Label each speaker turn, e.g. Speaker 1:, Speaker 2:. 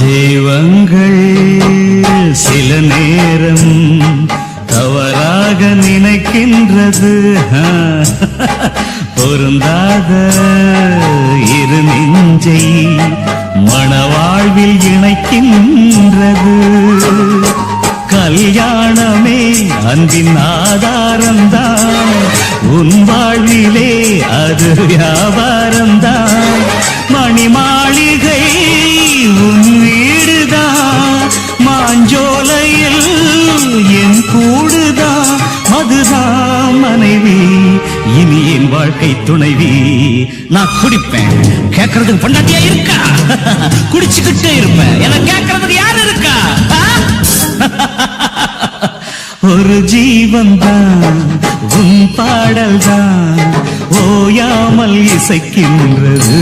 Speaker 1: தெய்வங்கள் சில நேரம் தவறாக நினைக்கின்றது. பொருந்தாத இரு நெஞ்சை மணவாழ்வில் இணைக்கின்றது. கல்யாணமே அன்பின் ஆதாரம்தான், உன் வாழ்விலே அது வியாபாரம்தான். மணி மாளிகை உன் வீடுதான், மாஞ்சோலையில் என் கூடுதான். மதுதான் மனைவி, இனி என் வாழ்க்கை துணைவி. நான் குடிப்பேன், கேட்கறதுக்கு பொண்டாட்டியா இருக்கா? குடிச்சுக்கிட்டே இருப்பேன், என கேட்கறதுக்கு யாரு இருக்கா? ஒரு ஜீவன் தான் உன் பாடல் தான் ஓயாமல் இசைக்கின்றது.